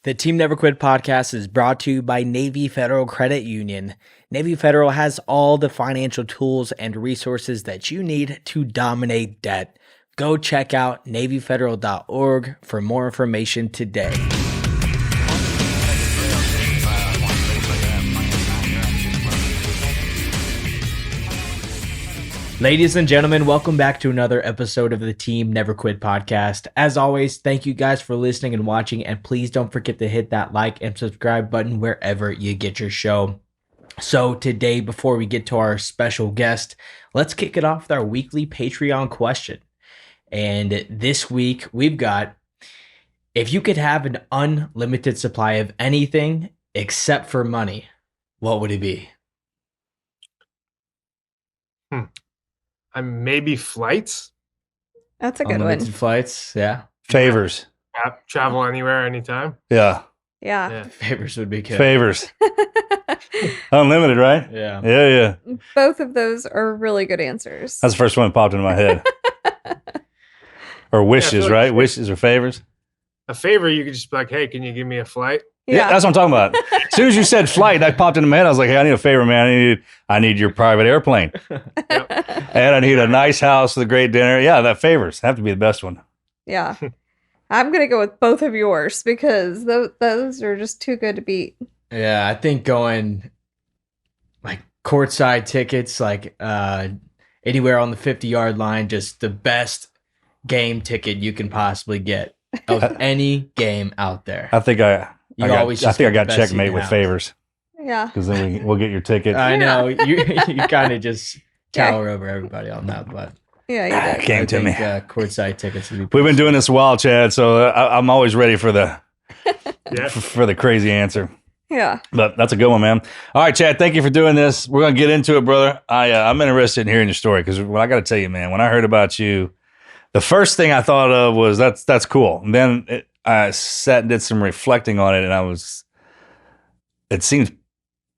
The Team Never Quit podcast is brought to you by Navy Federal Credit Union. Navy Federal has all the financial tools and resources that you need to dominate debt. Go check out NavyFederal.org for more information today. Ladies and gentlemen, welcome back to another episode of the Team Never Quit podcast. As always, thank you guys for listening and watching, and please don't forget to hit that like and subscribe button wherever you get your show. So today, before we get to our special guest, let's kick it off with our weekly Patreon question. And this week, we've got, if you could have an unlimited supply of anything except for money, what would it be? Maybe flights. That's a good Unlimited one. Flights, yeah. Favors. Travel anywhere, anytime. Yeah. Yeah. Favors would be good. Favors. Unlimited, right? Yeah. Yeah. Both of those are really good answers. That's the first one that popped into my head. Or wishes, like right? Wishes or favors. A favor, you could just be like, hey, can you give me a flight? Yeah, that's what I'm talking about. As soon as you said flight, that popped into my head. I was like, hey, I need a favor, man. I need your private airplane. And I need a nice house with a great dinner. Yeah, that favors have to be the best one. Yeah. I'm going to go with both of yours because those are just too good to beat. Yeah, I think going like courtside tickets, like anywhere on the 50-yard line, just the best game ticket you can possibly get of any game out there. I think I got checkmate with favors. Yeah. Because then we'll get your ticket. I know you kind of just tower over everybody on that, but yeah, it came to me. Courtside tickets. We've been doing this a while, Chad, so I'm always ready for the for the crazy answer. Yeah. But that's a good one, man. All right, Chad, thank you for doing this. We're going to get into it, brother. I'm interested in hearing your story because I got to tell you, man, when I heard about you, the first thing I thought of was that's cool. And then I sat and did some reflecting on it, and it seems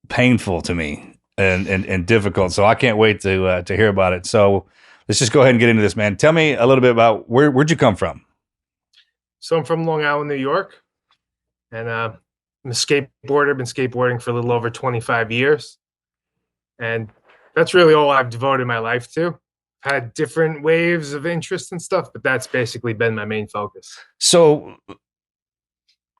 painful to me and difficult. So I can't wait to hear about it. So let's just go ahead and get into this, man. Tell me a little bit about where'd you come from? So I'm from Long Island, New York, and I'm a skateboarder. Been skateboarding for a little over 25 years, and that's really all I've devoted my life to. Had different waves of interest and stuff, but that's basically been my main focus. So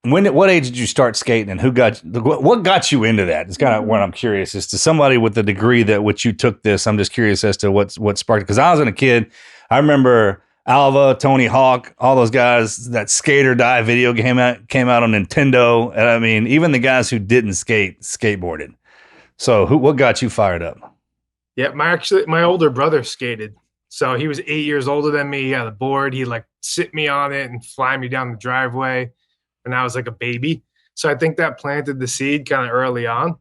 what age did you start skating, and what got you into that? It's kind of what I'm curious as to somebody with the degree that which you took this. I'm just curious as to what sparked it. Because I was a kid, I remember Alva, Tony Hawk, all those guys. That Skate or Die video game came out on Nintendo, and I mean, even the guys who didn't skateboarded. So what got you fired up? Yeah, my older brother skated. So he was 8 years older than me. He had a board. He'd like sit me on it and fly me down the driveway. And I was like a baby. So I think that planted the seed kind of early on.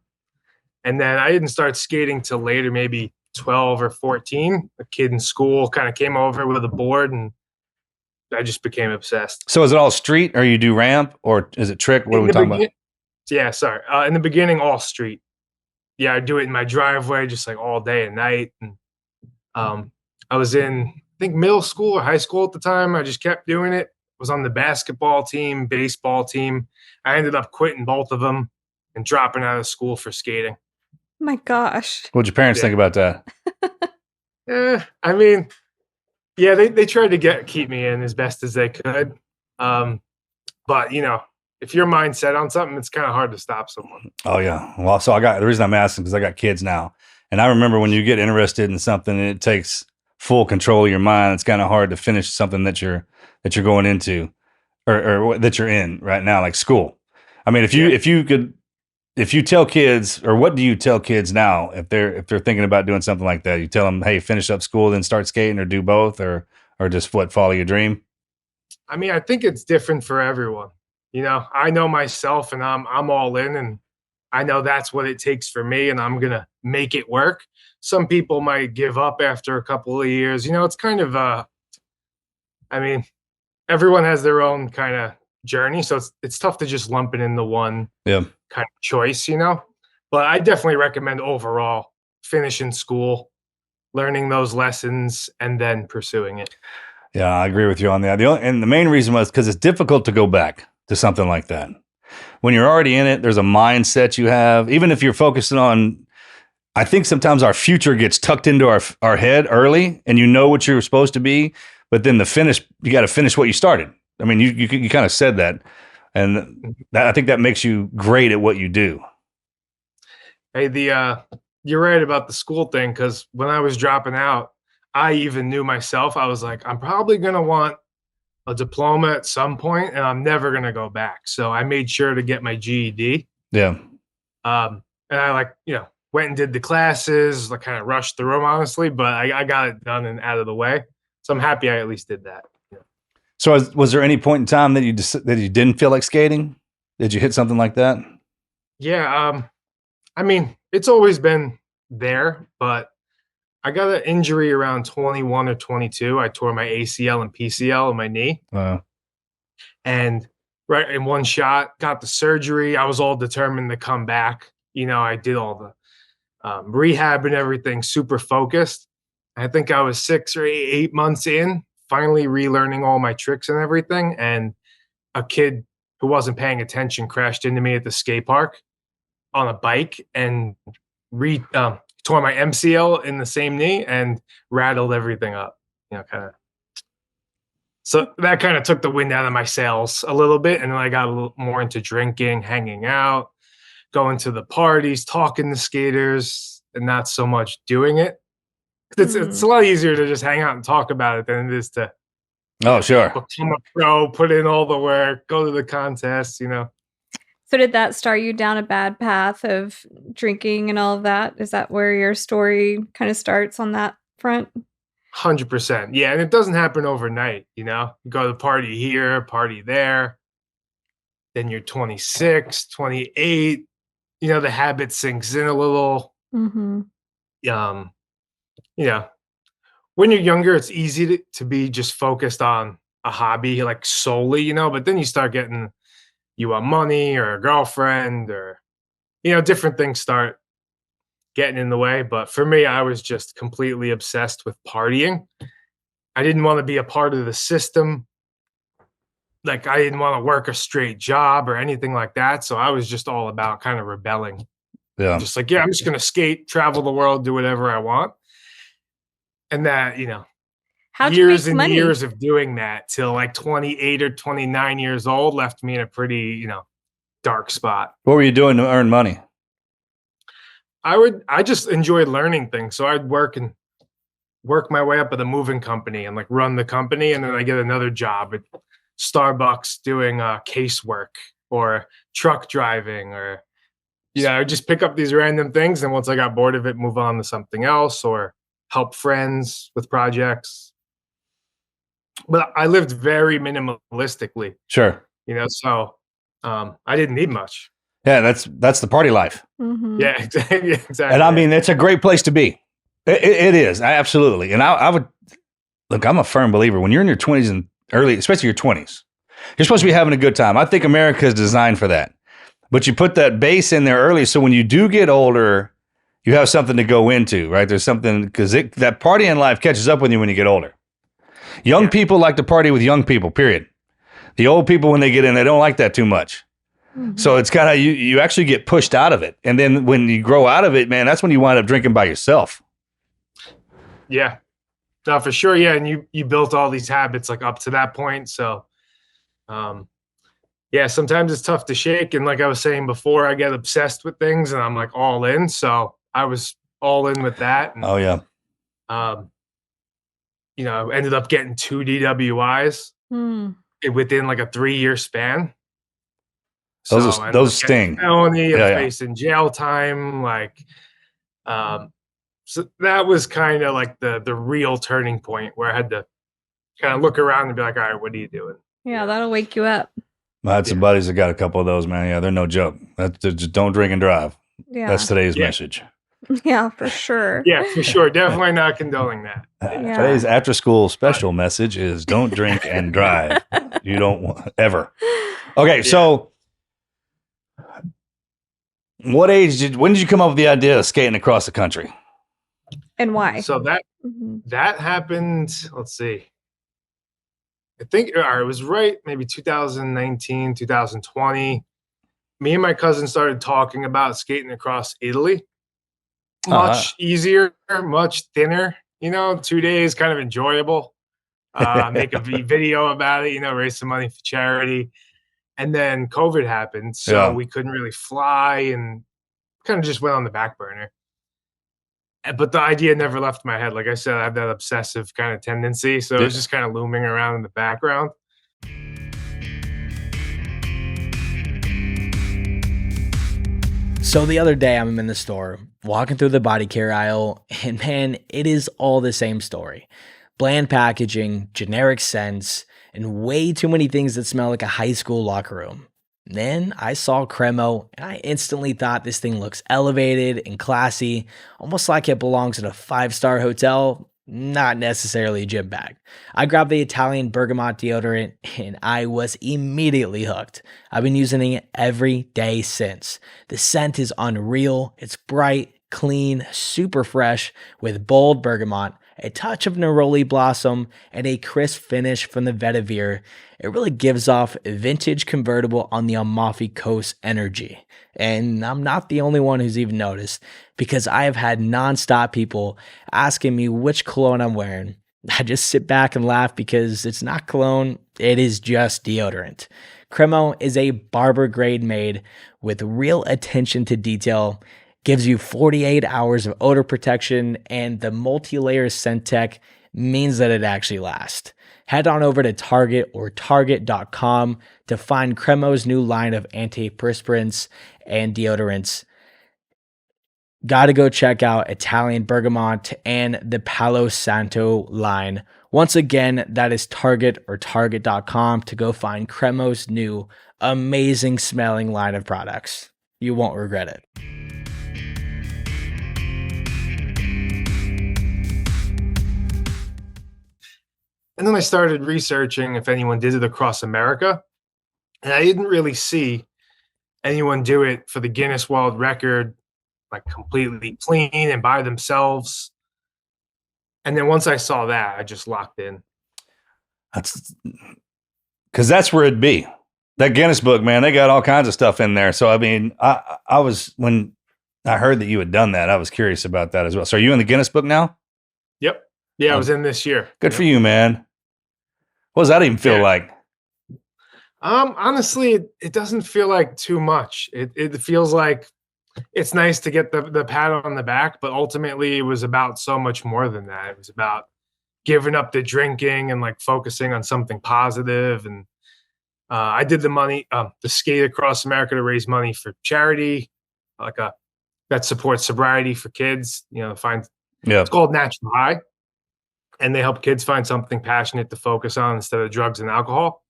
And then I didn't start skating till later, maybe 12 or 14. A kid in school kind of came over with a board and I just became obsessed. So is it all street or you do ramp or is it trick? What are we talking about? Yeah, sorry. In the beginning, all street. Yeah, I do it in my driveway, just like all day and night. And I was in, I think, middle school or high school at the time. I just kept doing it. Was on the basketball team, baseball team. I ended up quitting both of them and dropping out of school for skating. My gosh. What'd your parents think about that? I mean, yeah, they tried to keep me in as best as they could. But, if your mind's set on something, it's kind of hard to stop someone. Oh, yeah. Well, so the reason I'm asking because I got kids now. And I remember when you get interested in something and it takes full control of your mind, it's kind of hard to finish something that you're going into or that you're in right now, like school. I mean, if you tell kids, or what do you tell kids now if they're thinking about doing something like that? You tell them, hey, finish up school, then start skating, or do both, or just follow your dream? I mean, I think it's different for everyone. I know myself and I'm all in and I know that's what it takes for me and I'm going to make it work. Some people might give up after a couple of years. It's kind of, everyone has their own kind of journey. So it's tough to just lump it into one kind of choice, but I definitely recommend overall finishing school, learning those lessons and then pursuing it. Yeah, I agree with you on that. And the main reason was because it's difficult to go back to something like that. when you're already in it, there's a mindset you have. Even if you're focusing on, I think sometimes our future gets tucked into our head early, and you know what you're supposed to be, but then the finish, you got to finish what you started. I mean, you kind of said that, and I think that makes you great at what you do. Hey, you're right about the school thing, because when I was dropping out, I even knew myself. I was like, I'm probably gonna want a diploma at some point, and I'm never gonna go back. So I made sure to get my GED. Yeah. And I went and did the classes, like kind of rushed through them, honestly, but I got it done and out of the way. So I'm happy I at least did that. Yeah. So was there any point in time that you didn't feel like skating? Did you hit something like that? Yeah. I mean, it's always been there, but I got an injury around 21 or 22. I tore my ACL and PCL in my knee. And right in one shot, got the surgery. I was all determined to come back. I did all the rehab and everything, super focused. I think I was 6 or 8 months in, finally relearning all my tricks and everything. And a kid who wasn't paying attention crashed into me at the skate park on a bike and tore my MCL in the same knee and rattled everything up, kind of. So that kind of took the wind out of my sails a little bit. And then I got a little more into drinking, hanging out, going to the parties, talking to skaters, and not so much doing it. It's a lot easier to just hang out and talk about it than it is to become a pro, put in all the work, go to the contests, So did that start you down a bad path of drinking and all of that? Is that where your story kind of starts on that front? 100%. Yeah. And it doesn't happen overnight. You go to the party here, party there. Then you're 26, 28. The habit sinks in a little. Mm-hmm. When you're younger, it's easy to be just focused on a hobby, like solely, but then you start getting, you want money or a girlfriend or, different things start getting in the way. But for me, I was just completely obsessed with partying. I didn't want to be a part of the system. Like I didn't want to work a straight job or anything like that. So I was just all about kind of rebelling. Yeah. Just like, I'm just going to skate, travel the world, do whatever I want. And that, How'd years you make and money? years of doing that till like 28 or 29 years old left me in a pretty, dark spot. What were you doing to earn money? I just enjoyed learning things. So I'd work my way up at a moving company and like run the company. And then I get another job at Starbucks doing casework or truck driving or, I just pick up these random things. And once I got bored of it, move on to something else or help friends with projects. But I lived very minimalistically. Sure. So I didn't need much. Yeah, that's the party life. Mm-hmm. Yeah, exactly. And I mean, it's a great place to be. It is, absolutely. And I would look. I'm a firm believer when you're in your 20s and early, especially your 20s, you're supposed to be having a good time. I think America is designed for that. But you put that base in there early, so when you do get older, you have something to go into, right? There's something because that partying life catches up with you when you get older. Young people like to party with young people. Period. The old people, when they get in, they don't like that too much. Mm-hmm. So it's kind of you actually get pushed out of it, and then when you grow out of it, man, that's when you wind up drinking by yourself. Yeah, no, for sure. Yeah, and you built all these habits like up to that point. So, sometimes it's tough to shake. And like I was saying before, I get obsessed with things, and I'm like all in. So I was all in with that. And, oh yeah. I ended up getting 2 DWIs within like a 3-year span. Those sting. Melanie facing jail time, so that was kind of like the real turning point where I had to kind of look around and be like, all right, what are you doing? Yeah, that'll wake you up. I had some buddies that got a couple of those, man. Yeah, they're no joke. Just don't drink and drive. Yeah, that's today's message. Yeah, for sure. Yeah, for sure. Definitely not condoning that. Yeah. Today's after school special message is don't drink and drive. You don't want ever. Okay, so when did you come up with the idea of skating across the country? And why? So that happened, let's see. I think it was right maybe 2019, 2020. me and my cousin started talking about skating across Italy. Much easier, much thinner, 2 days, kind of enjoyable. Make a video about it, raise some money for charity. And then COVID happened, so we couldn't really fly and kind of just went on the back burner. But the idea never left my head. Like I said, I have that obsessive kind of tendency, so it was just kind of looming around in the background. So the other day I'm in the store, walking through the body care aisle, and man, it is all the same story. Bland packaging, generic scents, and way too many things that smell like a high school locker room. Then I saw Cremo, and I instantly thought this thing looks elevated and classy, almost like it belongs in a 5-star hotel, not necessarily a gym bag. I grabbed the Italian bergamot deodorant, and I was immediately hooked. I've been using it every day since. The scent is unreal. It's bright, clean, super fresh, with bold bergamot, a touch of neroli blossom, and a crisp finish from the vetiver. It really gives off vintage convertible on the Amalfi Coast energy. And I'm not the only one who's even noticed, because I have had nonstop people asking me which cologne I'm wearing. I just sit back and laugh because it's not cologne, it is just deodorant. Cremo is a barber grade made with real attention to detail, gives you 48 hours of odor protection, and the multi-layer scent tech means that it actually lasts. Head on over to Target or Target.com to find Cremo's new line of antiperspirants and deodorants. Gotta go check out Italian Bergamot and the Palo Santo line. Once again, that is Target or Target.com to go find Cremo's new amazing smelling line of products. You won't regret it. And then I started researching if anyone did it across America. And I didn't really see anyone do it for the Guinness World Record, like completely clean and by themselves. And then once I saw that, I just locked in. That's because that's where it'd be. That Guinness book, man, they got all kinds of stuff in there. So, I mean, I was, when I heard that you had done that, I was curious about that as well. So are you in the Guinness book now? Yep. Yeah, I was in this year. Good for you, man. What does that even feel like? Honestly, it doesn't feel like too much. It feels like it's nice to get the pat on the back, but ultimately it was about so much more than that. It was about giving up the drinking and like focusing on something positive. And I did the skate across America to raise money for charity, that supports sobriety for kids. It's called Natural High, and they help kids find something passionate to focus on instead of drugs and alcohol.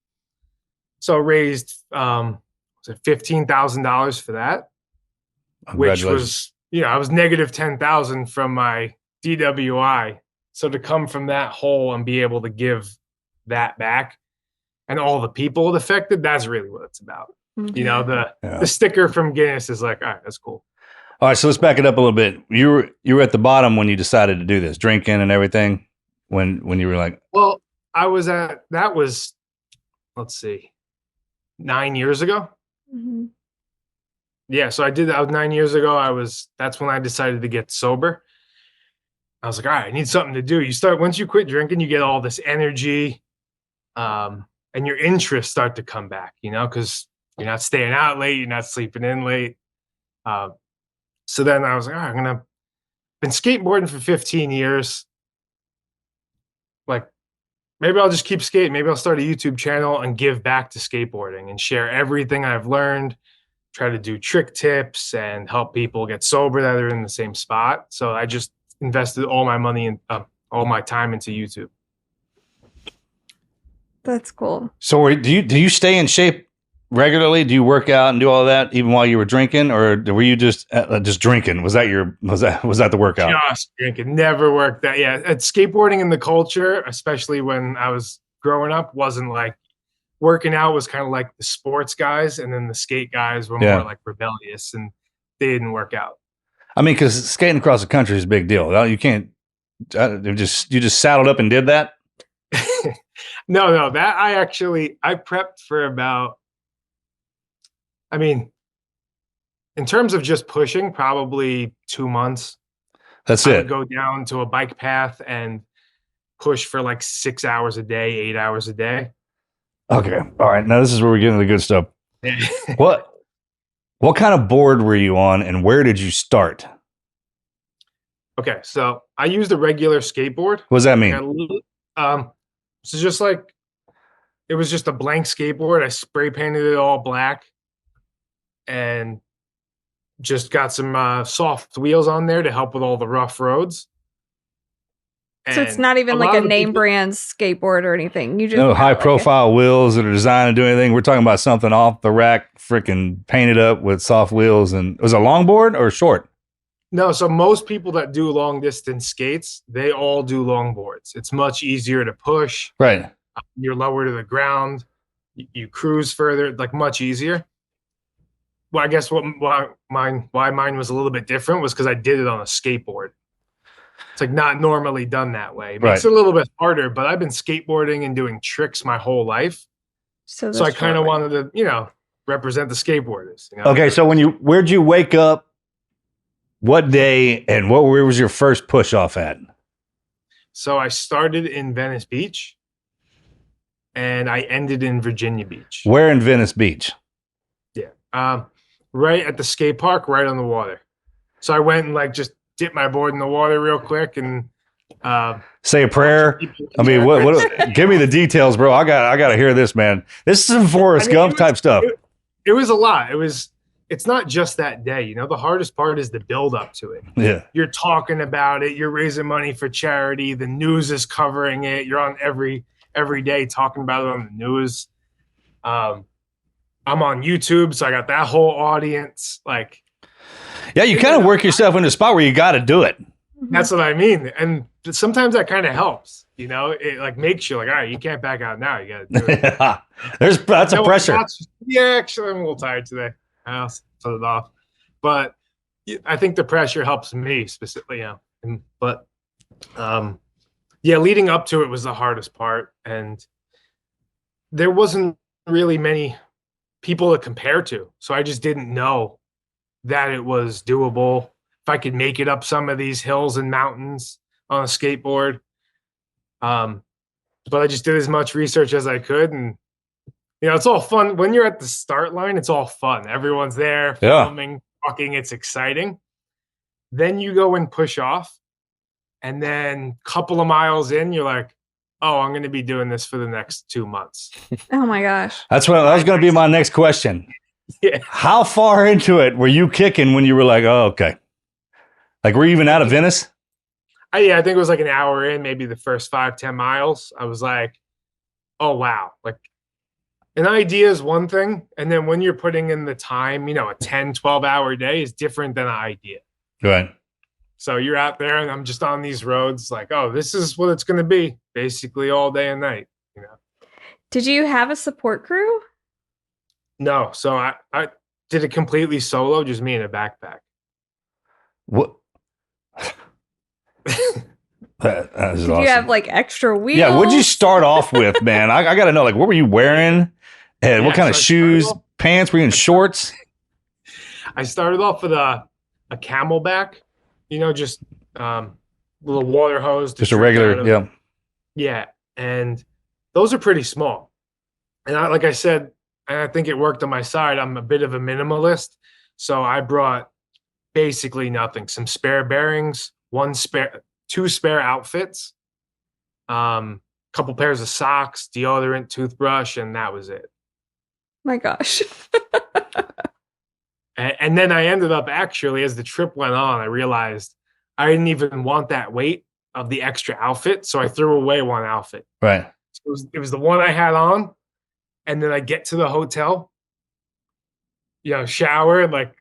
So raised $15,000 for that, which was, I was negative 10,000 from my DWI. So to come from that hole and be able to give that back and all the people it affected, that's really what it's about. Mm-hmm. The sticker from Guinness is like, all right, that's cool. All right, so let's back it up a little bit. You were at the bottom when you decided to do this, drinking and everything. When you were like, well, that was, let's see, 9 years ago. Mm-hmm. Yeah, so I did that 9 years ago. That's when I decided to get sober. I was like, all right, I need something to do. Once you quit drinking, you get all this energy, and your interests start to come back, because you're not staying out late, you're not sleeping in late. So then I was like, all right, been skateboarding for 15 years. Like, maybe I'll just keep skating. Maybe I'll start a YouTube channel and give back to skateboarding and share everything I've learned, try to do trick tips and help people get sober that are in the same spot. So I just invested all my money and all my time into YouTube. That's cool. So do you stay in shape regularly? Do you work out and do all that even while you were drinking, or were you just drinking? Was that the workout? Just drinking. Never worked that. Yeah, at skateboarding in the culture, especially when I was growing up, wasn't like working out was kind of like the sports guys, and then the skate guys were more like rebellious, and they didn't work out. I mean, because skating across the country is a big deal. You can't. You just saddled up and did that. No, that I prepped for about. I mean, in terms of just pushing, probably 2 months. That's I it. would go down to a bike path and push for like 6 hours a day, 8 hours a day. Okay. All right. Now this is where we're getting the good stuff. What kind of board were you on and where did you start? Okay, so I used a regular skateboard. What does that mean? So just like it was just a blank skateboard. I spray painted it all black and just got some soft wheels on there to help with all the rough roads. So it's And not even lot like a of the name people- brand skateboard or anything. You just No got, high like, profile wheels that are designed to do anything. We're talking about something off the rack, freaking painted up with soft wheels. And was it a longboard or short? No, so most people that do long distance skates, they all do longboards. It's much easier to push. Right. You're lower to the ground. You cruise further, like much easier. Well, I guess why mine was a little bit different was because I did it on a skateboard. It's like not normally done that way. It makes it a little bit harder, but I've been skateboarding and doing tricks my whole life. So I kind of wanted to, represent the skateboarders. Okay, so where'd you wake up? What day and where was your first push off at? So I started in Venice Beach and I ended in Virginia Beach. Where in Venice Beach? Yeah. Right at the skate park, right on the water. So I went and like just dipped my board in the water real quick and say a prayer. I mean, what give me the details, bro. I got to hear this, man. This is some Forrest Gump type stuff. It was a lot. It's not just that day, the hardest part is the build up to it. Yeah. You're talking about it, you're raising money for charity, the news is covering it, you're on every day talking about it on the news. I'm on YouTube, so I got that whole audience. Like, yeah, you kind of work yourself into a spot where you got to do it. That's what I mean. And sometimes that kind of helps, it like makes you like, all right, you can't back out now. You got to do it. That's a pressure. Yeah, actually, I'm a little tired today. I'll put it off. But I think the pressure helps me specifically, leading up to it was the hardest part. And there wasn't really many people to compare to. So I just didn't know that it was doable. If I could make it up some of these hills and mountains on a skateboard. But I just did as much research as I could. And, it's all fun. When you're at the start line, it's all fun. Everyone's there filming, talking. It's exciting. Then you go and push off. And then a couple of miles in, you're like, oh, I'm going to be doing this for the next 2 months. Oh my gosh. That was going to be my next question. Yeah. How far into it were you kicking when you were like, oh, okay. Like, were you even out of Venice? I think it was like an hour in, maybe the first 5-10 miles. I was like, oh, wow. Like, an idea is one thing. And then when you're putting in the time, a 10, 12-hour day is different than an idea. Right. So you're out there and I'm just on these roads like, oh, this is what it's going to be basically all day and night. Did you have a support crew? No. So I did it completely solo, just me in a backpack. What? Did awesome. You have like extra wheels? Yeah. What'd you start off with, man? I got to know, like, what were you wearing? And what kind of shoes, pants? Were you in shorts? I started off with a Camelback, just little water hose. Just a regular, Yeah. And those are pretty small. And like I said, and I think it worked on my side, I'm a bit of a minimalist. So I brought basically nothing. Some spare bearings, 2 spare outfits, couple pairs of socks, deodorant, toothbrush, and that was it. My gosh. And then I ended up actually, as the trip went on, I realized I didn't even want that weight of the extra outfit. So I threw away one outfit. Right. So it was the one I had on. And then I get to the hotel, shower, and like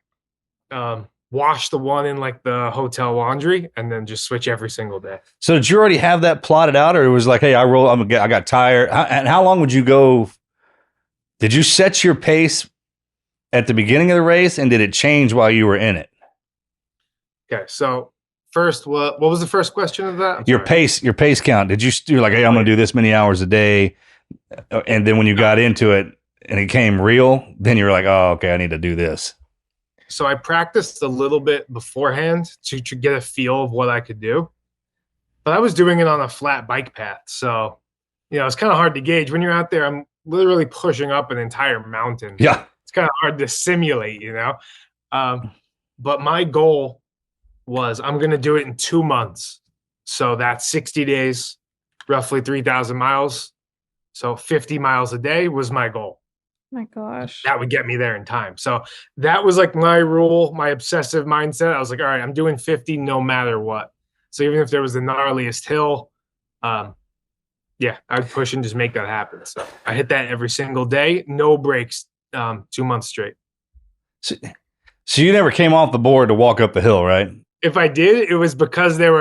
wash the one in like the hotel laundry and then just switch every single day. So did you already have that plotted out, or it was like, hey, I got tired? And how long would you go? Did you set your pace at the beginning of the race, and did it change while you were in it? Okay, so first, what was the first question of that? Your pace count. Did you like, hey, I'm going to do this many hours a day, and then when you got into it and it came real, then you were like, oh, okay, I need to do this. So I practiced a little bit beforehand to get a feel of what I could do. But I was doing it on a flat bike path. So, it's kind of hard to gauge. When you're out there, I'm literally pushing up an entire mountain. Yeah. It's kind of hard to simulate, But my goal was I'm going to do it in 2 months. So that's 60 days, roughly 3,000 miles. So 50 miles a day was my goal. My gosh. That would get me there in time. So that was like my rule, my obsessive mindset. I was like, all right, I'm doing 50 no matter what. So even if there was the gnarliest hill, I'd push and just make that happen. So I hit that every single day, no breaks, 2 months straight. So you never came off the board to walk up the hill, right? If I did, it was because there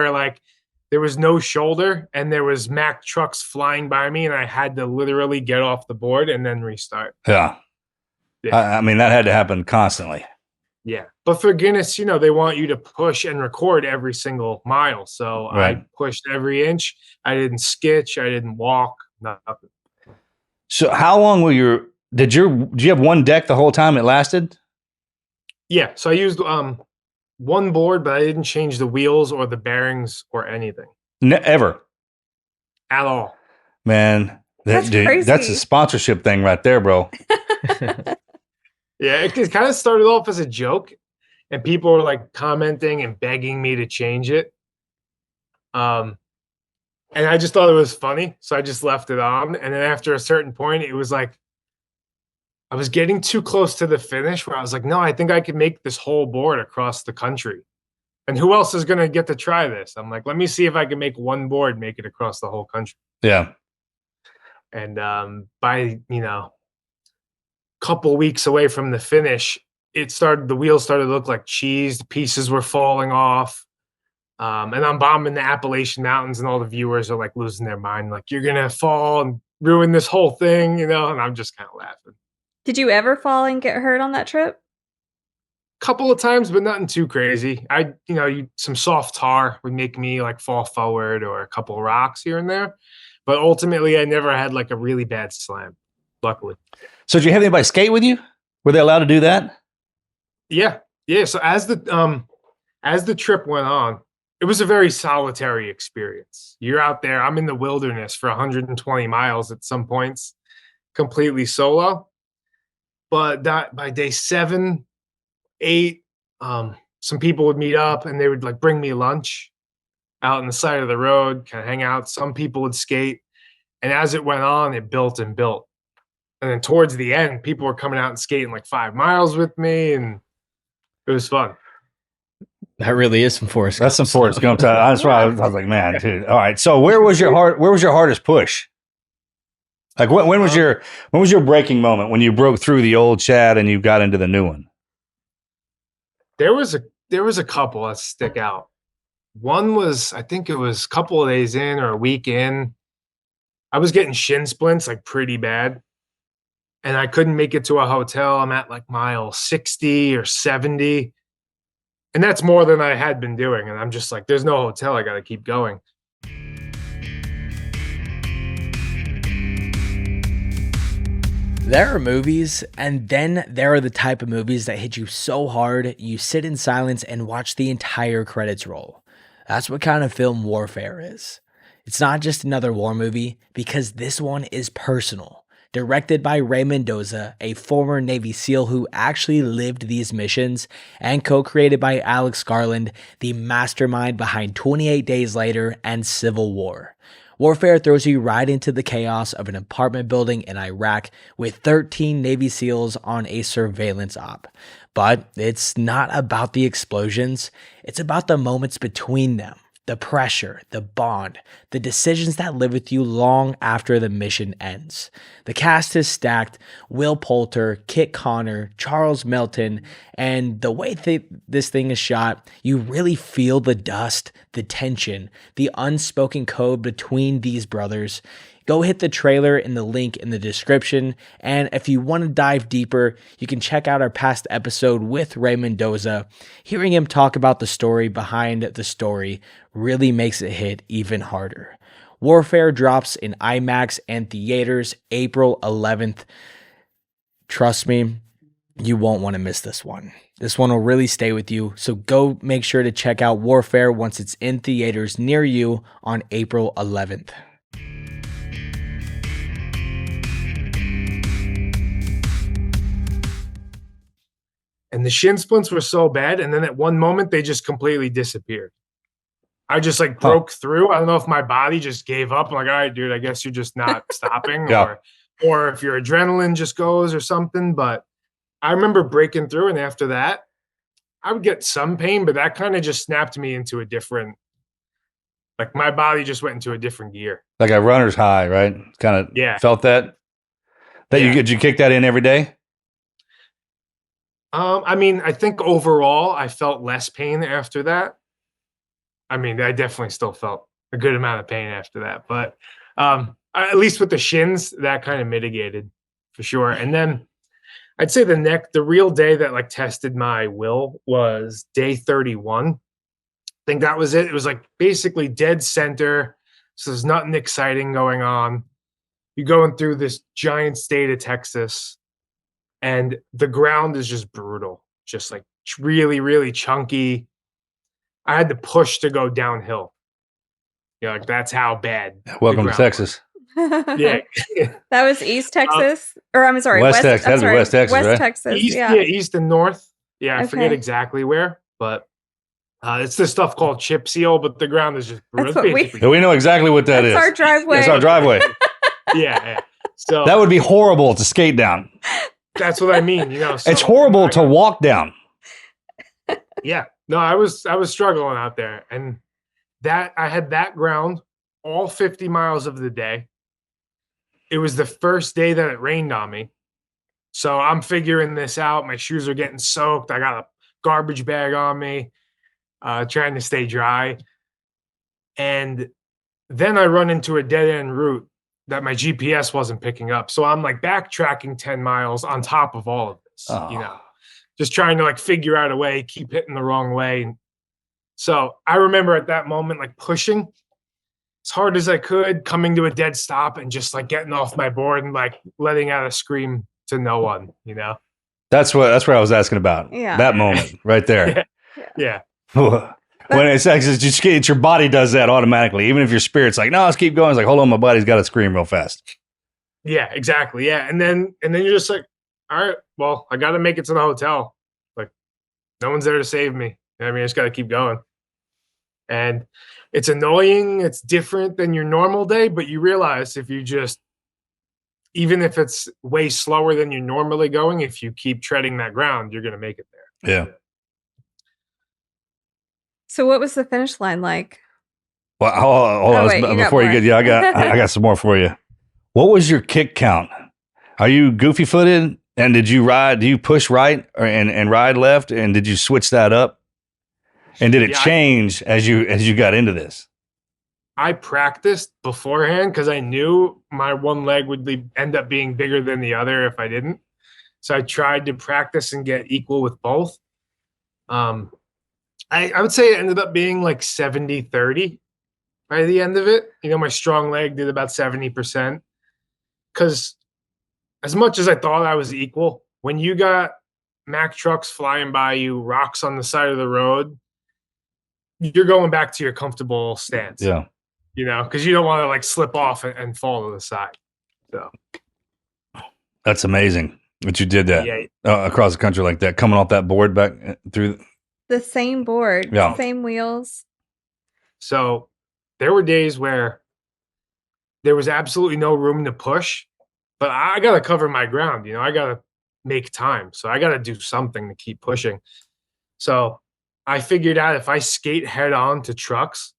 was no shoulder and there was Mack trucks flying by me and I had to literally get off the board and then restart. Yeah. I mean, that had to happen constantly. Yeah. But for Guinness, they want you to push and record every single mile. So Right. I pushed every inch. I didn't skitch. I didn't walk. Nothing. So how long did you have one deck the whole time it lasted? Yeah. So I used one board, but I didn't change the wheels or the bearings or anything. Ever. At all. Man, That's crazy. That's a sponsorship thing right there, bro. Yeah, it kind of started off as a joke, and people were like commenting and begging me to change it. And I just thought it was funny, so I just left it on. And then after a certain point, it was like I was getting too close to the finish where I was like, no, I think I could make this whole board across the country. And who else is going to get to try this? I'm like, let me see if I can make one board, make it across the whole country. Yeah. And by, couple weeks away from the finish, the wheels started to look like cheese. The pieces were falling off. And I'm bombing the Appalachian Mountains and all the viewers are like losing their mind. Like, you're going to fall and ruin this whole thing, and I'm just kind of laughing. Did you ever fall and get hurt on that trip? Couple of times, but nothing too crazy. Some soft tar would make me like fall forward or a couple of rocks here and there. But ultimately I never had like a really bad slam, luckily. So did you have anybody skate with you? Were they allowed to do that? Yeah. Yeah. So as the trip went on, it was a very solitary experience. You're out there. I'm in the wilderness for 120 miles at some points, completely solo. But by day 7, 8, some people would meet up and they would like bring me lunch out on the side of the road, kind of hang out. Some people would skate. And as it went on, it built and built. And then towards the end, people were coming out and skating like 5 miles with me, and it was fun. That really is some Forrest Gump. That's some Forrest Gump. That's why I was like, man, dude. All right. So where was your hardest push? Like when was your breaking moment when you broke through the old Chad and you got into the new one? There was a couple that stick out. One was, I think it was a couple of days in or a week in. I was getting shin splints like pretty bad. And I couldn't make it to a hotel. I'm at like mile 60 or 70. And that's more than I had been doing. And I'm just like, there's no hotel. I got to keep going. There are movies, and then there are the type of movies that hit you so hard, you sit in silence and watch the entire credits roll. That's what kind of film Warfare is. It's not just another war movie, because this one is personal. Directed by Ray Mendoza, a former Navy SEAL who actually lived these missions, and co-created by Alex Garland, the mastermind behind 28 Days Later and Civil War. Warfare throws you right into the chaos of an apartment building in Iraq with 13 Navy SEALs on a surveillance op. But it's not about the explosions, it's about the moments between them. The pressure, the bond, the decisions that live with you long after the mission ends. The cast is stacked: Will Poulter, Kit Connor, Charles Melton, and the way this thing is shot, you really feel the dust, the tension, the unspoken code between these brothers. Go hit the trailer in the link in the description, and if you want to dive deeper, you can check out our past episode with Ray Mendoza. Hearing him talk about the story behind the story really makes it hit even harder. Warfare drops in IMAX and theaters April 11th. Trust me, You won't want to miss this one. This one will really stay with you, so go make sure to check out Warfare once it's in theaters near you on April 11th. And the shin splints were so bad, and then at one moment they just completely disappeared. I just like broke through. I don't know if my body just gave up. I'm like, all right, dude, I guess you're just not stopping, or if your adrenaline just goes or something. But I remember breaking through, and after that, I would get some pain, but that kind of just snapped me into a different, like my body just went into a different gear. Like a runner's high, right? Kind of felt that. Did you kick that in every day? I mean, I think overall I felt less pain after that. I mean, I definitely still felt a good amount of pain after that, but at least with the shins, that kind of mitigated for sure. And then I'd say the real day that like tested my will was day 31. I think that was it. It was like basically dead center. So there's nothing exciting going on. You're going through this giant state of Texas, and the ground is just brutal, just like really, really chunky. I had to push to go downhill. Yeah, like that's how bad. Welcome to Texas. Yeah. That was East Texas, or I'm sorry, West Texas. That'd be West Texas, right? Texas. East and north. Yeah, I forget exactly where, but it's this stuff called chip seal, but the ground is just brutal. We know exactly what that is. That's our driveway. That's our driveway. Yeah. So that would be horrible to skate down. That's what I mean. You know, so it's horrible to walk down. Yeah. No, I was struggling out there, and that I had that ground all 50 miles of the day. It was the first day that it rained on me. So I'm figuring this out. My shoes are getting soaked. I got a garbage bag on me, trying to stay dry. And then I run into a dead end route that my GPS wasn't picking up. So I'm like backtracking 10 miles on top of all of this, you know, just trying to like figure out a way, keep hitting the wrong way. So I remember at that moment, like pushing as hard as I could, coming to a dead stop and just like getting off my board and like letting out a scream to no one, you know? That's what I was asking about. Yeah. That moment right there. Yeah. When it's your body does that automatically. Even if your spirit's like, no, let's keep going. It's like, hold on, my body's got to scream real fast. Yeah, exactly. Yeah. And then you're just like, all right, well, I got to make it to the hotel. Like no one's there to save me. I mean, I just got to keep going. And it's annoying. It's different than your normal day, but you realize if you just, even if it's way slower than you're normally going, if you keep treading that ground, you're going to make it there. Yeah. So what was the finish line like? Well, hold on. Wait, before you get, I got some more for you. What was your kick count? Are you goofy footed? And do you push right and ride left? And did you switch that up? And did it change as you got into this? I practiced beforehand because I knew my one leg would end up being bigger than the other if I didn't. So I tried to practice and get equal with both. I would say it ended up being like 70-30 by the end of it. You know, my strong leg did about 70%. Because as much as I thought I was equal, when you got Mack trucks flying by you, rocks on the side of the road, you're going back to your comfortable stance. Yeah. You know, because you don't want to like slip off and fall to the side. So that's amazing that you did that across the country like that, coming off that board back through the same board, same wheels. So there were days where there was absolutely no room to push, but I got to cover my ground. You know, I got to make time. So I got to do something to keep pushing. So I figured out if I skate head on to trucks,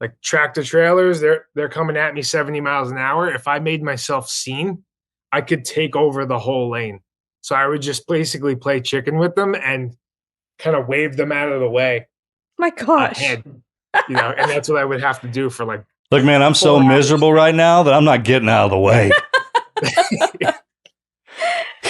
like tractor trailers, they're coming at me 70 miles an hour. If I made myself seen, I could take over the whole lane. So I would just basically play chicken with them and kind of wave them out of the way. My gosh. You know, and that's what I would have to do for like. Look, man, I'm so miserable right now that I'm not getting out of the way.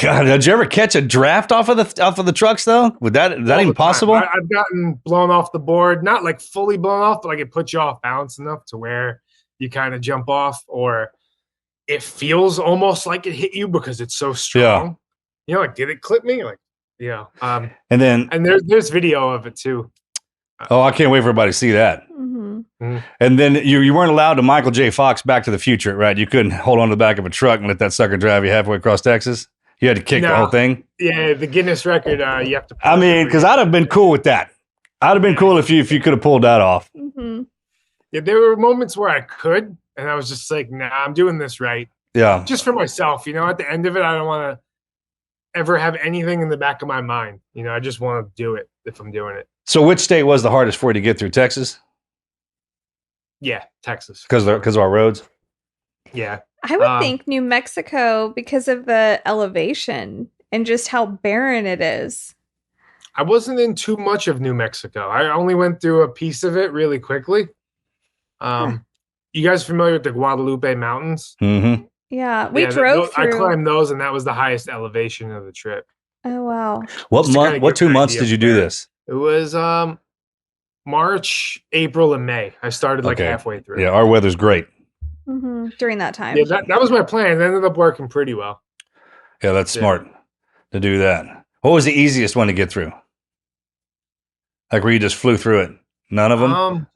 God, did you ever catch a draft off of the trucks though? Is that even possible? I've gotten blown off the board, not like fully blown off, but like it puts you off balance enough to where you kind of jump off, or it feels almost like it hit you because it's so strong. like, did it clip me? Like, And then, and there's video of it too. oh, I can't wait for everybody to see that. And then you weren't allowed to Michael J. Fox Back to the Future, right? You couldn't hold on to the back of a truck and let that sucker drive you halfway across Texas. You had to kick the whole thing. Yeah, the Guinness record. You have to. I mean, because I'd have been cool with that. I'd have been cool if you could have pulled that off. Yeah, there were moments where I could, and I was just like, nah, I'm doing this right. Yeah, just for myself. At the end of it, I don't want to ever have anything in the back of my mind. I just want to do it if I'm doing it. So, which state was the hardest for you to get through? Texas. Yeah, Texas. Because of our roads? Yeah. I would think New Mexico because of the elevation and just how barren it is. I wasn't in too much of New Mexico. I only went through a piece of it really quickly. You guys familiar with the Guadalupe Mountains? Mm-hmm. Yeah, we drove through. I climbed those, and that was the highest elevation of the trip. Oh, wow. What month? What 2 months did you do this? It was March, April, and May. I started halfway through. Yeah, our weather's great. During that time. Yeah, that was my plan. It ended up working pretty well. Yeah, that's smart to do that. What was the easiest one to get through? Like where you just flew through it? None of them?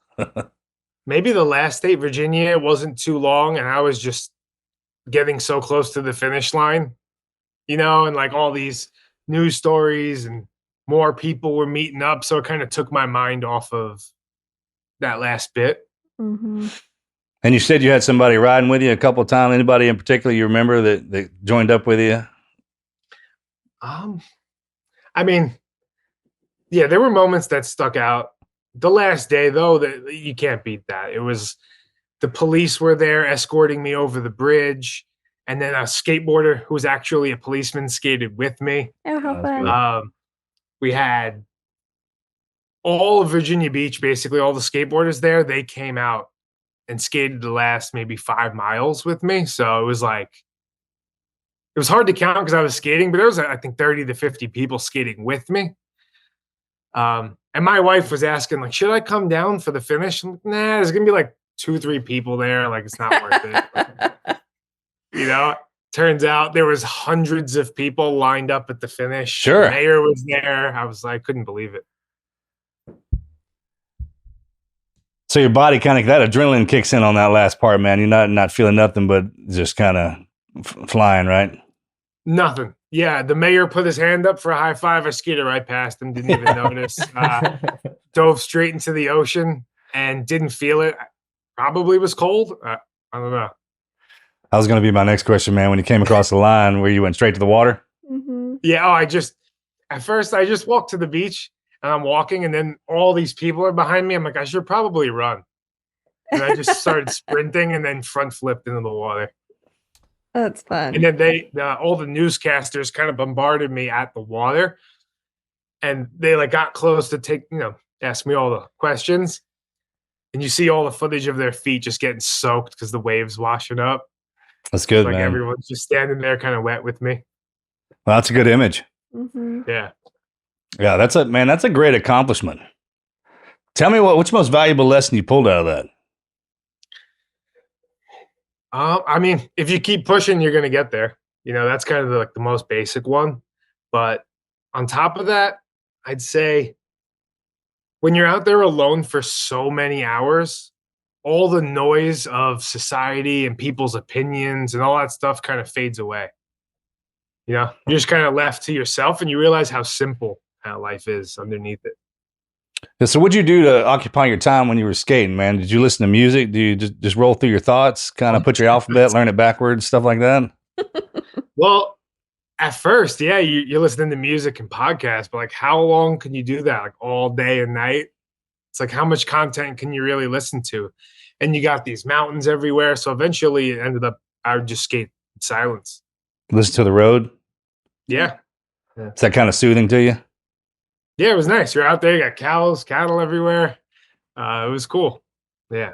Maybe the last state, Virginia. It wasn't too long, and I was just getting so close to the finish line, and like all these news stories and more people were meeting up. So it kind of took my mind off of that last bit. And you said you had somebody riding with you a couple of times. Anybody in particular you remember that joined up with you? I mean, yeah, there were moments that stuck out. The last day, though, that you can't beat that. It was the police were there escorting me over the bridge, and then a skateboarder who was actually a policeman skated with me. Oh, how fun! We had all of Virginia Beach, basically all the skateboarders there. They came out and skated the last maybe 5 miles with me. So it was hard to count because I was skating, but there was, I think, 30 to 50 people skating with me. And my wife was asking, like, should I come down for the finish? I'm like, nah, there's going to be like 2-3 people there. Like, it's not worth it. Turns out there was hundreds of people lined up at the finish. Sure. The mayor was there. I was like, couldn't believe it. So your body kind of, that adrenaline kicks in on that last part, man. You're not feeling nothing but just kind of flying, right? Nothing. Yeah, the mayor put his hand up for a high five. I skated right past him, didn't even notice. Dove straight into the ocean and didn't feel it. Probably was cold. I don't know. That was going to be my next question, man. When you came across the line, where you went straight to the water? Yeah. At first I just walked to the beach and I'm walking, and then all these people are behind me. I'm like, I should probably run. And I just started sprinting and then front flipped into the water. That's fun. And then all the newscasters kind of bombarded me at the water, and they got close to ask me all the questions. And you see all the footage of their feet just getting soaked because the waves washing up. That's good, man. Everyone's just standing there kind of wet with me. Well, that's a good image. Yeah. Yeah, that's a great accomplishment. Tell me what's the most valuable lesson you pulled out of that? I mean, if you keep pushing, you're going to get there. That's kind of the most basic one. But on top of that, I'd say when you're out there alone for so many hours, all the noise of society and people's opinions and all that stuff kind of fades away. You're just kind of left to yourself, and you realize how simple life is underneath it. Yeah, so what'd you do to occupy your time when you were skating, man? Did you listen to music? Do you just roll through your thoughts, kind of put your alphabet, learn it backwards, stuff like that? Well, at first, yeah, you're listening to music and podcasts, but how long can you do that? All day and night? It's how much content can you really listen to? And you got these mountains everywhere. So eventually it ended up, I would just skate in silence. Listen to the road? Yeah. Is that kind of soothing to you? Yeah, it was nice. You're out there, you got cows, cattle everywhere. It was cool. Yeah.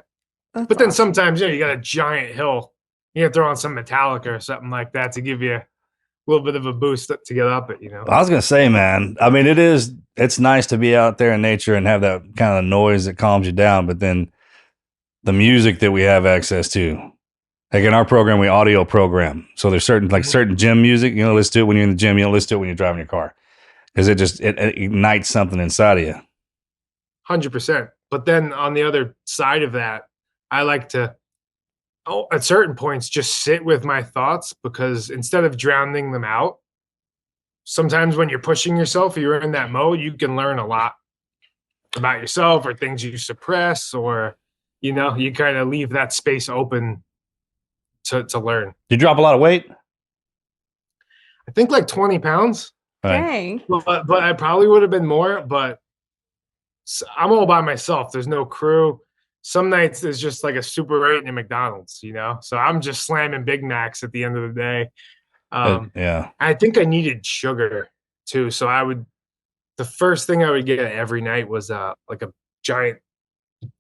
But then sometimes, you got a giant hill. You got to throw on some Metallica or something like that to give you a little bit of a boost to get up it, I was going to say, man, I mean, it's nice to be out there in nature and have that kind of noise that calms you down. But then the music that we have access to, Like in our program, we audio program. So there's certain gym music. You don't listen to it when you're in the gym. You don't listen to it when you're driving your car because it ignites something inside of you. 100%. But then on the other side of that, I like to, at certain points, just sit with my thoughts, because instead of drowning them out, sometimes when you're pushing yourself, you're in that mode, you can learn a lot about yourself or things you suppress, or, you kind of leave that space open to learn. Did you drop a lot of weight? I think like 20 pounds. Dang. But I probably would have been more, but I'm all by myself. There's no crew. Some nights there's just like a Super 8 in McDonald's, so I'm just slamming Big Macs at the end of the day. Yeah. I think I needed sugar too. So the first thing I would get every night was like a giant,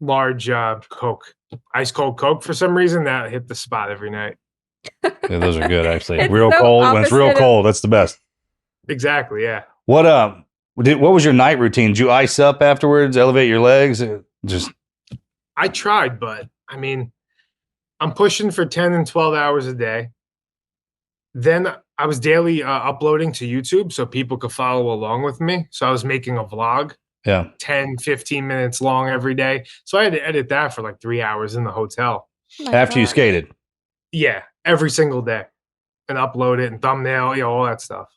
large Coke, ice cold Coke. For some reason that hit the spot every night. Yeah, those are good actually. It's Real so cold. When it's real cold, that's the best. Exactly. Yeah. What was your night routine? Did you ice up afterwards? Elevate your legs? I tried, but I mean, I'm pushing for 10 and 12 hours a day. Then I was daily uploading to YouTube so people could follow along with me. So I was making a vlog, 10, 15 minutes long every day. So I had to edit that for like 3 hours in the hotel. After you skated? Yeah, every single day, and upload it and thumbnail, all that stuff.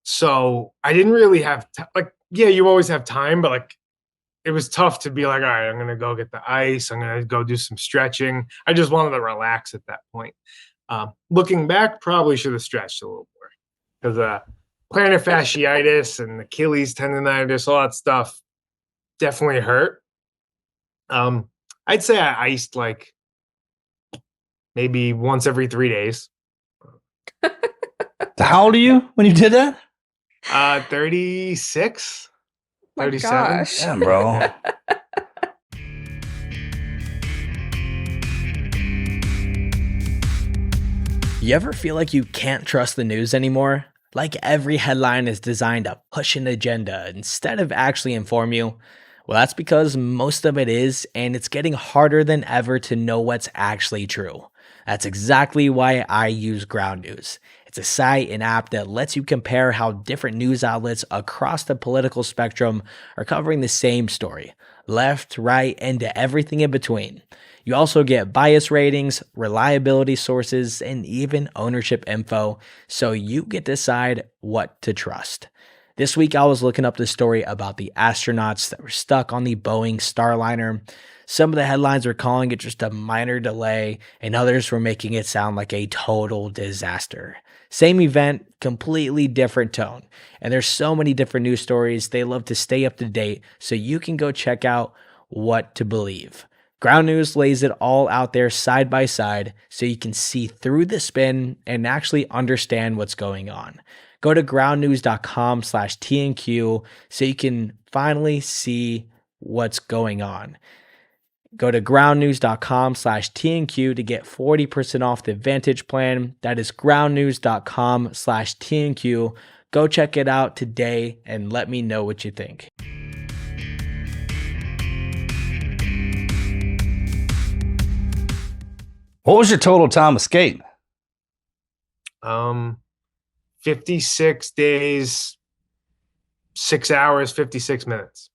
So I didn't really have you always have time, but like it was tough to be like, all right, I'm going to go get the ice. I'm going to go do some stretching. I just wanted to relax at that point. Looking back, probably should have stretched a little more, because plantar fasciitis and Achilles tendonitis, all that stuff definitely hurt. I'd say I iced like maybe once every 3 days. How old are you when you did that? 36, My 37. gosh. Yeah, bro. You ever feel like you can't trust the news anymore? Like every headline is designed to push an agenda instead of actually inform you? Well, that's because most of it is, and it's getting harder than ever to know what's actually true. That's exactly why I use Ground News. It's a site and app that lets you compare how different news outlets across the political spectrum are covering the same story, left, right, and everything in between. You also get bias ratings, reliability sources, and even ownership info, so you get to decide what to trust. This week, I was looking up the story about the astronauts that were stuck on the Boeing Starliner. Some of the headlines were calling it just a minor delay, and others were making it sound like a total disaster. Same event, completely different tone. And there's so many different news stories. They love to stay up to date, so you can go check out what to believe. Ground News lays it all out there side by side so you can see through the spin and actually understand what's going on. Go to groundnews.com/TNQ so you can finally see what's going on. Go to groundnews.com/TNQ to get 40% off the Vantage plan. That is groundnews.com/TNQ. Go check it out today and let me know what you think. What was your total time of skating? 56 days, 6 hours, 56 minutes.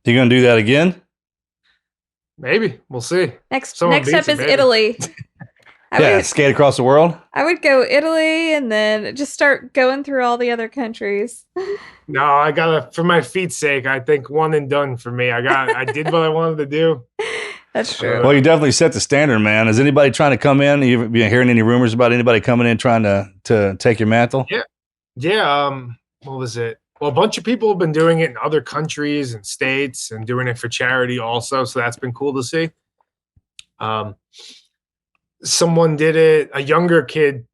You gonna do that again? Maybe. We'll see. Next Someone up beats it, is maybe. Italy. Skate across the world? I would go Italy and then just start going through all the other countries. No, I gotta, for my feet's sake, I think one and done for me. I did what I wanted to do. That's true. Well, you definitely set the standard, man. Is anybody trying to come in? You been hearing any rumors about anybody coming in trying to take your mantle? Yeah. What was it? Well, a bunch of people have been doing it in other countries and states and doing it for charity also. So that's been cool to see. Someone did it. A younger kid,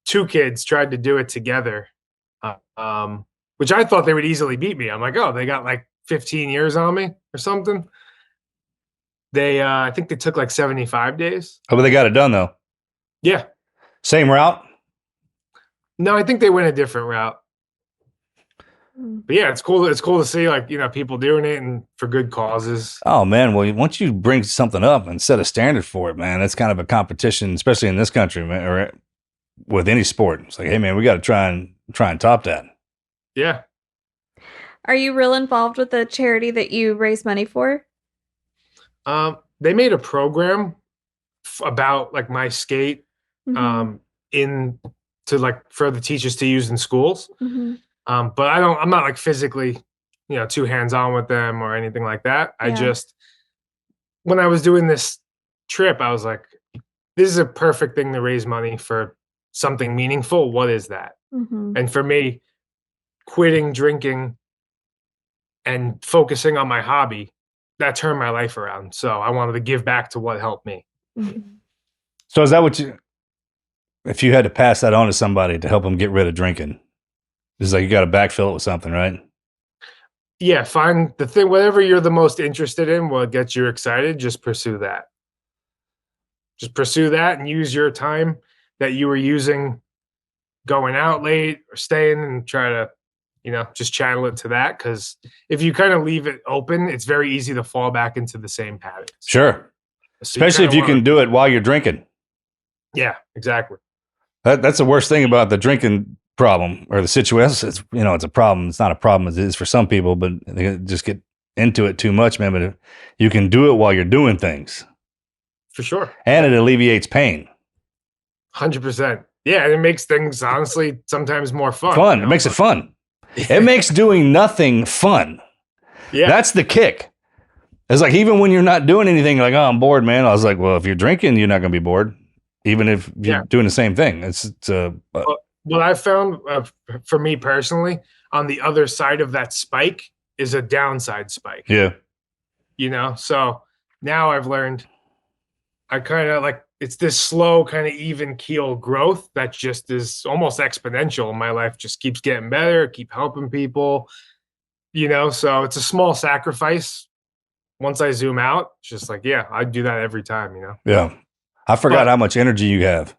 2 kids tried to do it together, which I thought they would easily beat me. I'm like, oh, they got like 15 years on me or something. I think they took like 75 days. Oh, but they got it done though. Yeah. Same route? No, I think they went a different route. But yeah, it's cool. It's cool to see like, people doing it and for good causes. Oh man, well once you bring something up and set a standard for it, man, that's kind of a competition, especially in this country, man, or with any sport. It's like, hey man, we got to try and top that. Yeah. Are you real involved with the charity that you raise money for? They made a program about like my skate for the teachers to use in schools. But I'm not like physically, too hands-on with them or anything like that. Yeah. When I was doing this trip, I was like, this is a perfect thing to raise money for something meaningful. What is that? And for me, quitting drinking and focusing on my hobby, that turned my life around. So I wanted to give back to what helped me. So is that if you had to pass that on to somebody to help them get rid of drinking, it's like you got to backfill it with something, right? Yeah, find the thing, whatever you're the most interested in, what gets you excited, just pursue that. Just pursue that and use your time that you were using going out late or staying and try to, just channel it to that. Because if you kind of leave it open, it's very easy to fall back into the same patterns. Sure. So especially if you can do it while you're drinking. Yeah, exactly. That's the worst thing about the drinking problem or the situation. It's, it's a problem. It's not a problem as it is for some people, but they just get into it too much, man. But if you can do it while you're doing things. For sure. And it alleviates pain. 100%. Yeah, and it makes things, honestly, sometimes more fun. It makes it fun. It makes doing nothing fun. Yeah. That's the kick. It's like, even when you're not doing anything, you're like, oh, I'm bored, man. I was like, well, if you're drinking, you're not going to be bored, even if you're doing the same thing. What I found for me personally, on the other side of that spike is a downside spike. Yeah. So now I've learned I kind of like, it's this slow kind of even keel growth that just is almost exponential. My life just keeps getting better, keep helping people, so it's a small sacrifice. Once I zoom out, it's just like, yeah, I do that every time, Yeah. I forgot how much energy you have.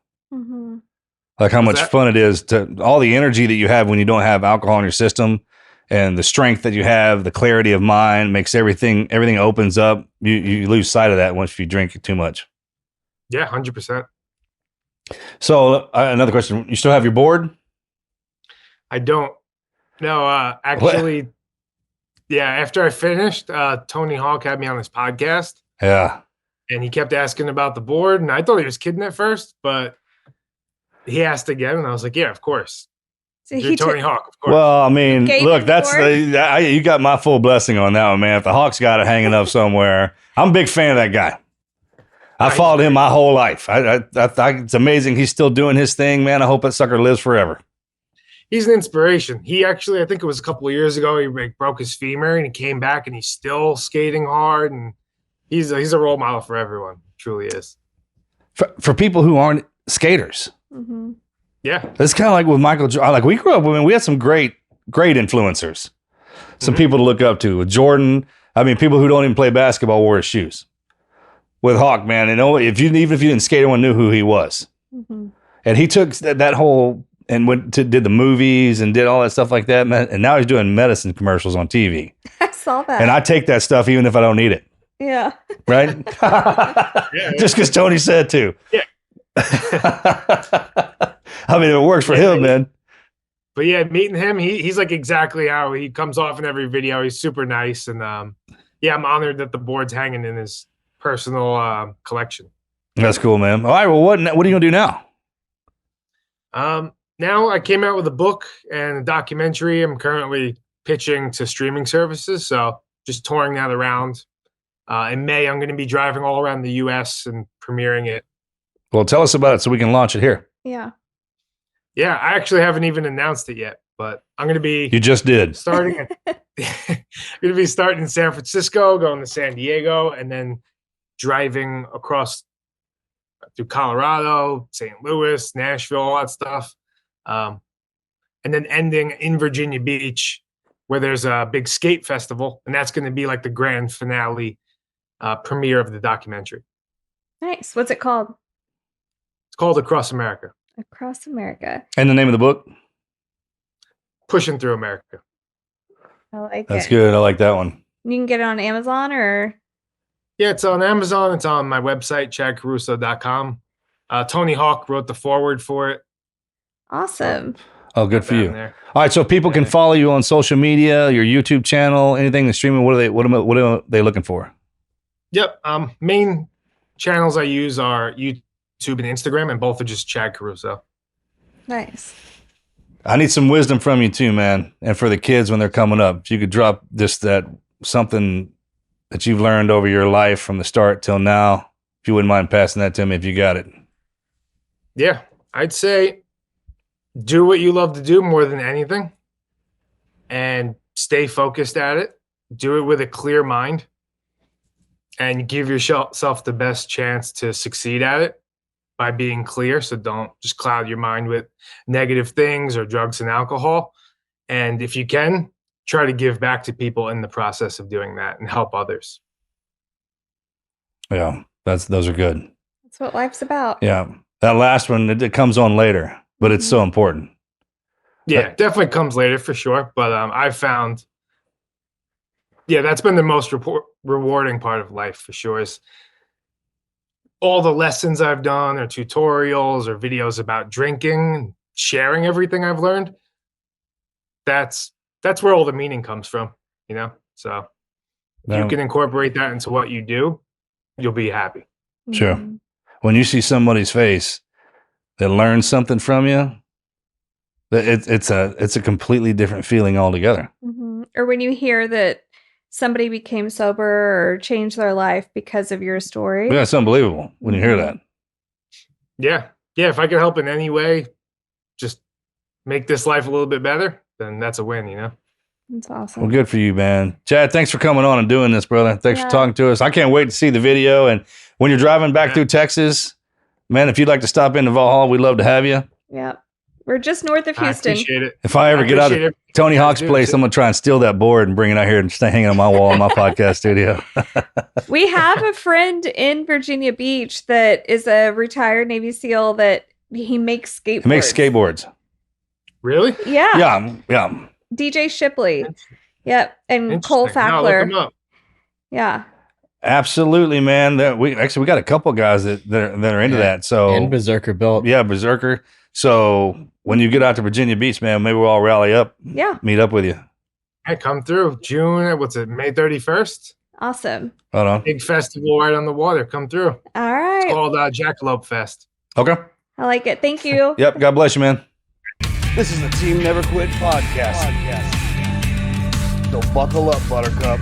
Like how much fun it is all the energy that you have when you don't have alcohol in your system, and the strength that you have, the clarity of mind makes everything opens up. You lose sight of that once you drink too much. Yeah, 100%. So another question: you still have your board? I don't. No, actually, yeah. After I finished, Tony Hawk had me on his podcast. Yeah, and he kept asking about the board, and I thought he was kidding at first, but he asked again, and I was like, "Yeah, of course." So you're Tony Hawk, of course. Well, I mean, look, you got my full blessing on that one, man. If the Hawk's got it hanging up somewhere, I'm a big fan of that guy. I followed him my whole life. It's amazing he's still doing his thing, man. I hope that sucker lives forever. He's an inspiration. He actually, I think it was a couple of years ago, he broke his femur and he came back and he's still skating hard, and he's a role model for everyone. Truly is. For people who aren't skaters. Yeah. It's kind of like with Michael. Like we grew up, we had some great influencers. Some people to look up to. With Jordan, I mean, people who don't even play basketball wore his shoes. With Hawk, man, even if you didn't skate, everyone knew who he was. And he took that whole and did the movies and did all that stuff like that, man. And now he's doing medicine commercials on TV. I saw that. And I take that stuff even if I don't need it. Yeah. Right? Just because Tony said to. Yeah. I mean, it works for him, man. But yeah, meeting him, he's like exactly how he comes off in every video. He's super nice. And yeah, I'm honored that the board's hanging in his personal collection. That's cool, man. All right, well, what are you gonna do now? Now I came out with a book and a documentary. I'm currently pitching to streaming services, so just touring that around. In May, I'm going to be driving all around the U.S. and premiering it. Well, tell us about it so we can launch it here. Yeah. Yeah, I actually haven't even announced it yet, but I'm going to be. You just did. Starting. I'm going to be starting in San Francisco, going to San Diego, and then driving across through Colorado, St. Louis, Nashville, all that stuff. And then ending in Virginia Beach, where there's a big skate festival. And that's going to be like the grand finale premiere of the documentary. Nice. What's it called? It's called Across America. Across America. And the name of the book? Pushing Through America. I like That's it. good. I like that one. You can get it on Amazon or Yeah, it's on Amazon. It's on my website, chadcaruso.com. Tony Hawk wrote the foreword for it. awesome. Oh, good for Down you. there. All right, so people can Yeah. follow you on social media, your YouTube channel, anything that's streaming. What are they looking for? Yep. Main channels I use are YouTube and Instagram, and both are just Chad Caruso. Nice. I need some wisdom from you too, man, and for the kids when they're coming up. If you could drop just that something that you've learned over your life from the start till now, if you wouldn't mind passing that to me, if you got it. Yeah, I'd say do what you love to do more than anything, and stay focused at it. Do it with a clear mind, and give yourself the best chance to succeed at it by being clear. So don't just cloud your mind with negative things or drugs and alcohol. And if you can, try to give back to people in the process of doing that and help others. Yeah, those are good. That's what life's about. Yeah, that last one it comes on later, but it's so important. Yeah, definitely comes later for sure. But I've found, that's been the most rewarding part of life for sure, is all the lessons I've done or tutorials or videos about drinking and sharing everything I've learned. That's where all the meaning comes from, So if you can incorporate that into what you do, you'll be happy. Sure. Mhm. When you see somebody's face that learns something from you, it's a completely different feeling altogether. Mhm. Or when you hear that somebody became sober or changed their life because of your story. Yeah, it's unbelievable when you hear that. Yeah. If I can help in any way, just make this life a little bit better, then that's a win, That's awesome. Well, good for you, man. Chad, thanks for coming on and doing this, brother. Thanks for talking to us. I can't wait to see the video. And when you're driving back through Texas, man, if you'd like to stop into Valhalla, we'd love to have you. Yeah. We're just north of I Houston. appreciate it. If I ever get out of appreciate Tony you guys Hawk's doing place, too. I'm going to try and steal that board and bring it out here and stay hanging on my wall in my podcast studio. We have a friend in Virginia Beach that is a retired Navy SEAL that he makes skateboards. He makes skateboards. Really? Yeah. Yeah. DJ Shipley. Yep. And Cole Interesting. No, look Fackler. 'em up. Yeah. Absolutely, man. We got a couple guys that are into that. So And Berserker built. yeah, Berserker. So when you get out to Virginia Beach, man, maybe we'll all rally up, Yeah. meet up with you. Hey, come through. June, May 31st? Awesome. Hold on. Big festival right on the water. Come through. All right. It's called Jackalope Fest. Okay. I like it. Thank you. Yep. God bless you, man. This is the Team Never Quit podcast. So buckle up, Buttercup.